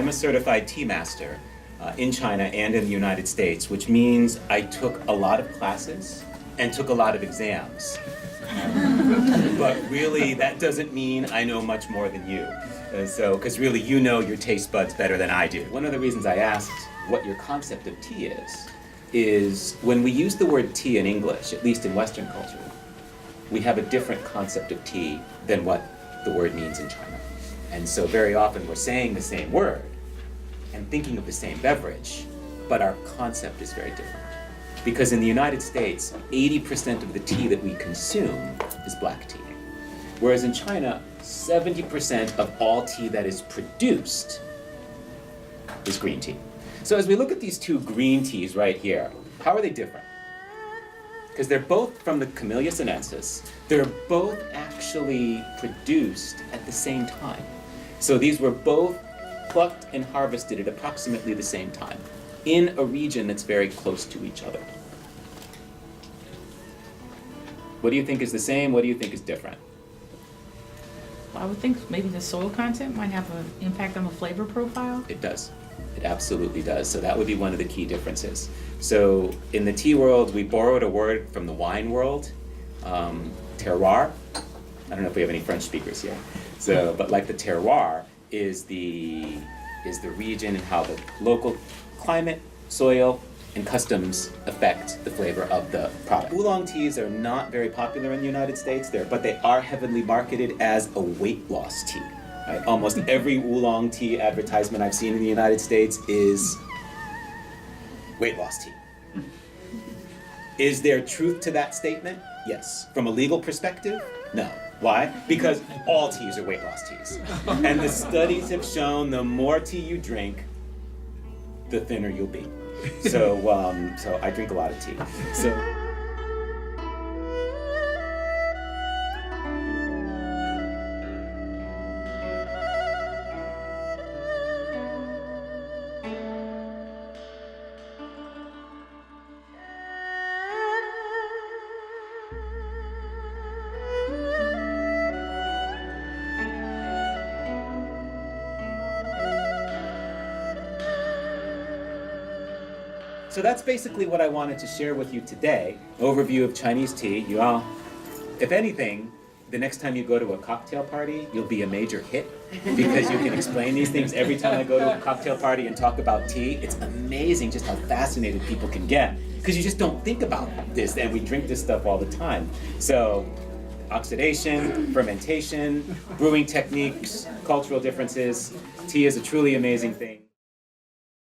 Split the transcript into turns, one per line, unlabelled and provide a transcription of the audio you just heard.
I'm a certified tea master in China and in the United States, which means I took a lot of classes and took a lot of exams. But really, that doesn't mean I know much more than you. Because really, you know your taste buds better than I do. One of the reasons I asked what your concept of tea is when we use the word tea in English, at least in Western culture, we have a different concept of tea than what the word means in China. And so very often we're saying the same word and thinking of the same beverage, but our concept is very different. Because in the United States, 80% of the tea that we consume is black tea. Whereas in China, 70% of all tea that is produced is green tea. So as we look at these two green teas right here, how are they different? Because they're both from the Camellia sinensis. They're both actually produced at the same time. So these were both plucked and harvested at approximately the same time in a region that's very close to each other. What do you think is the same? What do you think is different?
Well, I would think maybe the soil content might have an impact on the flavor profile.
It does. It absolutely does. So that would be one of the key differences. So in the tea world, we borrowed a word from the wine world, terroir. I don't know if we have any French speakers here. So, but like the terroir is the region and how the local climate, soil, and customs affect the flavor of the product. Oolong teas are not very popular in the United States, but they are heavily marketed as a weight loss tea. Right? Almost every oolong tea advertisement I've seen in the United States is weight loss tea. Is there truth to that statement? Yes. From a legal perspective? No. Why? Because all teas are weight loss teas. And the studies have shown the more tea you drink, the thinner you'll be. So I drink a lot of tea. So that's basically what I wanted to share with you today. Overview of Chinese tea. You all, if anything, the next time you go to a cocktail party, you'll be a major hit because you can explain these things. Every time I go to a cocktail party and talk about tea, it's amazing just how fascinated people can get because you just don't think about this, and we drink this stuff all the time. So oxidation, fermentation, brewing techniques, cultural differences. Tea is a truly amazing thing.